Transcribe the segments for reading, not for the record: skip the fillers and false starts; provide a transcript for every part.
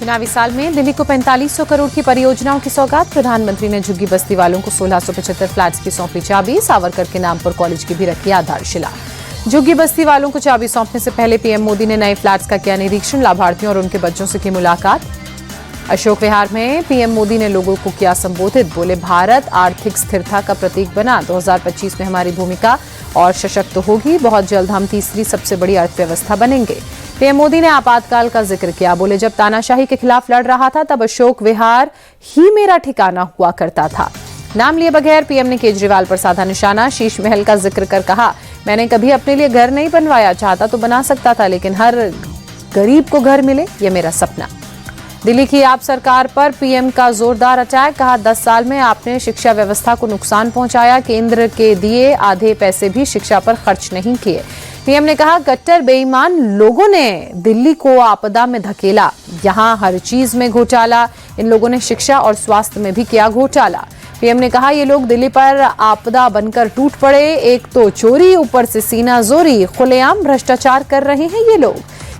चुनावी साल में दिल्ली को 4500 करोड़ की परियोजनाओं की सौगात। प्रधानमंत्री ने झुग्गी बस्ती वालों को 1675 फ्लैट्स की सौंपी चाबी। सावरकर के नाम पर कॉलेज की भी रखी आधारशिला। झुग्गी बस्ती वालों को चाबी सौंपने से पहले पीएम मोदी ने नए फ्लैट्स का किया निरीक्षण। लाभार्थियों और उनके बच्चों से की मुलाकात। अशोक विहार में पीएम मोदी ने लोगों को किया संबोधित। बोले, भारत आर्थिक स्थिरता का प्रतीक बना। 2025 में हमारी भूमिका और सशक्त होगी। बहुत जल्द हम तीसरी सबसे बड़ी अर्थव्यवस्था बनेंगे। पीएम मोदी ने आपातकाल का जिक्र किया। बोले, जब तानाशाही के खिलाफ लड़ रहा था तब अशोक विहार ही मेरा ठिकाना हुआ करता था। नाम लिए बगैर पीएम ने केजरीवाल पर साधा निशाना। शीश महल का जिक्र कर कहा, मैंने कभी अपने लिए घर नहीं बनवाया, चाहता तो बना सकता था, लेकिन हर गरीब को घर मिले ये मेरा सपना। दिल्ली की आप सरकार पर पीएम का जोरदार अटैक। कहा, 10 साल में आपने शिक्षा व्यवस्था को नुकसान पहुंचाया। केंद्र के दिए आधे पैसे भी शिक्षा पर खर्च नहीं किए। पीएम ने कहा, कट्टर बेईमान लोगों ने दिल्ली को आपदा में धकेला। यहां हर चीज में घोटाला। इन लोगों ने शिक्षा और स्वास्थ्य में भी किया घोटाला। पीएम ने कहा, ये लोग दिल्ली पर आपदा बनकर टूट पड़े। एक तो चोरी, ऊपर से सीना जोरी, खुलेआम भ्रष्टाचार कर रहे हैं ये लोग।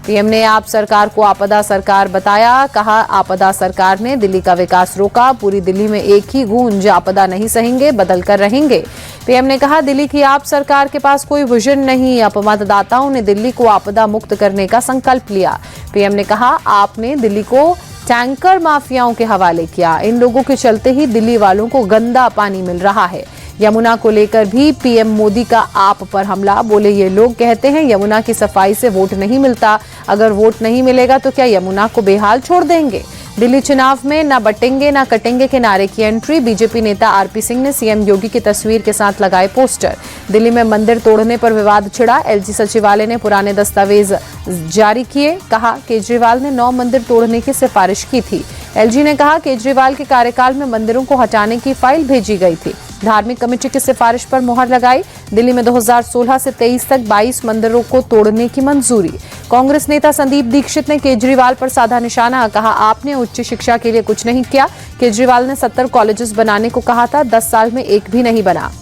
पीएम ने आप सरकार को आपदा सरकार बताया। कहा, आपदा सरकार ने दिल्ली का विकास रोका। पूरी दिल्ली में एक ही गूंज, आपदा नहीं सहेंगे, बदल कर रहेंगे। पीएम ने कहा, दिल्ली की आप सरकार के पास कोई विजन नहीं। अब मतदाताओं ने दिल्ली को आपदा मुक्त करने का संकल्प लिया। पीएम ने कहा, आपने दिल्ली को टैंकर माफियाओं के हवाले किया। इन लोगों के चलते ही दिल्ली वालों को गंदा पानी मिल रहा है। यमुना को लेकर भी पीएम मोदी का आप पर हमला। बोले, ये लोग कहते हैं यमुना की सफाई से वोट नहीं मिलता। अगर वोट नहीं मिलेगा तो क्या यमुना को बेहाल छोड़ देंगे? दिल्ली चुनाव में ना बटेंगे ना कटेंगे के नारे की एंट्री। बीजेपी नेता आरपी सिंह ने सीएम योगी की तस्वीर के साथ लगाए पोस्टर। दिल्ली में मंदिर तोड़ने पर विवाद छिड़ा। एलजी सचिवालय ने पुराने दस्तावेज जारी किए। कहा, केजरीवाल ने 9 मंदिर तोड़ने की सिफारिश की थी। एलजी ने कहा, केजरीवाल के कार्यकाल में मंदिरों को हटाने की फाइल भेजी गई थी। धार्मिक कमेटी की सिफारिश पर मुहर लगाई। दिल्ली में 2016 से 23 तक 22 मंदिरों को तोड़ने की मंजूरी। कांग्रेस नेता संदीप दीक्षित ने केजरीवाल पर साधा निशाना। कहा, आपने उच्च शिक्षा के लिए कुछ नहीं किया। केजरीवाल ने 70 कॉलेजेस बनाने को कहा था, 10 साल में एक भी नहीं बना।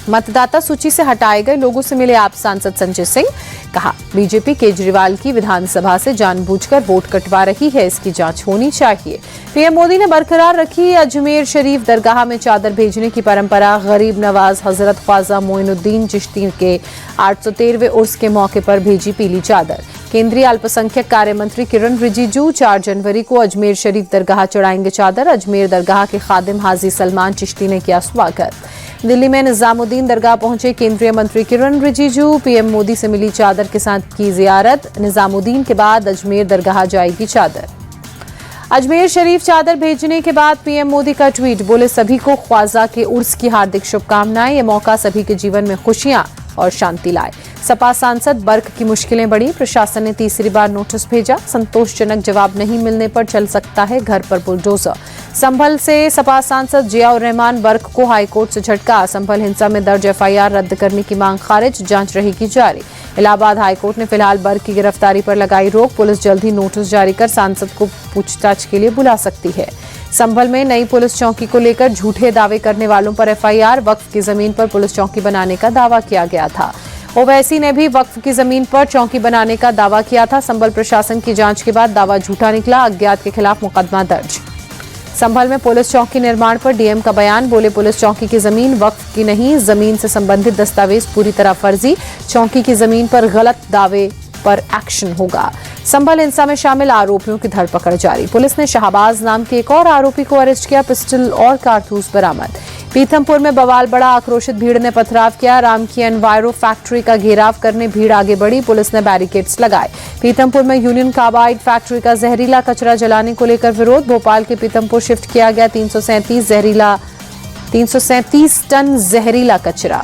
मतदाता सूची से हटाए गए लोगों से मिले आप सांसद संजय सिंह। कहा, बीजेपी केजरीवाल की विधानसभा से जानबूझकर वोट कटवा रही है, इसकी जांच होनी चाहिए। पीएम मोदी ने बरकरार रखी अजमेर शरीफ दरगाह में चादर भेजने की परंपरा। गरीब नवाज हजरत ख्वाजा मोइनुद्दीन चिश्ती के 813वें उर्स के मौके पर भेजी पीली चादर। केंद्रीय अल्पसंख्यक कार्य मंत्री किरण रिजिजू 4 जनवरी को अजमेर शरीफ दरगाह चढ़ाएंगे चादर। अजमेर दरगाह के खादिम हाजी सलमान चिश्ती ने किया स्वागत। दिल्ली में निजामुद्दीन दरगाह पहुंचे केंद्रीय मंत्री किरण रिजिजू। पीएम मोदी से मिली चादर के साथ की जियारत। निजामुद्दीन के बाद अजमेर दरगाह जाएगी चादर। अजमेर शरीफ चादर भेजने के बाद पीएम मोदी का ट्वीट। बोले, सभी को ख्वाजा के उर्स की हार्दिक शुभकामनाएं। ये मौका सभी के जीवन में खुशियां और शांति लाए। सपा सांसद बर्क की मुश्किलें बढ़ी। प्रशासन ने तीसरी बार नोटिस भेजा। संतोषजनक जवाब नहीं मिलने पर चल सकता है घर पर बुलडोजर। संभल से सपा सांसद जियाउर रहमान बर्क को हाईकोर्ट से झटका। संभल हिंसा में दर्ज एफआईआर रद्द करने की मांग खारिज, जांच रहेगी जारी। इलाहाबाद हाईकोर्ट ने फिलहाल बर्क की गिरफ्तारी पर लगाई रोक। पुलिस जल्द ही नोटिस जारी कर सांसद को पूछताछ के लिए बुला सकती है। संभल में नई पुलिस चौकी को लेकर झूठे दावे करने वालों पर एफआईआर। वक्फ की जमीन पर पुलिस चौकी बनाने का दावा किया गया था। ओवैसी ने भी वक्फ की जमीन पर चौकी बनाने का दावा किया था। संभल प्रशासन की जांच के बाद दावा झूठा निकला। अज्ञात के खिलाफ मुकदमा दर्ज। संभल में पुलिस चौकी निर्माण पर डीएम का बयान। बोले, पुलिस चौकी की जमीन वक्फ की नहीं, जमीन से संबंधित दस्तावेज पूरी तरह फर्जी। चौकी की जमीन पर गलत दावे पर एक्शन होगा। संभल हिंसा में शामिल आरोपियों की धरपकड़ जारी। पुलिस ने शाहबाज नाम के एक और आरोपी को अरेस्ट किया। पिस्टल और कारतूस बरामद। पीथमपुर में बवाल बढ़ा। आक्रोशित भीड़ ने पथराव किया। राम की एनवायरो फैक्ट्री का घेराव करने भीड़ आगे बढ़ी। पुलिस ने बैरिकेड्स लगाए। पीथमपुर में यूनियन कार्बाइड फैक्ट्री का जहरीला कचरा जलाने को लेकर विरोध। भोपाल के पीथमपुर शिफ्ट किया गया 337 टन जहरीला कचरा।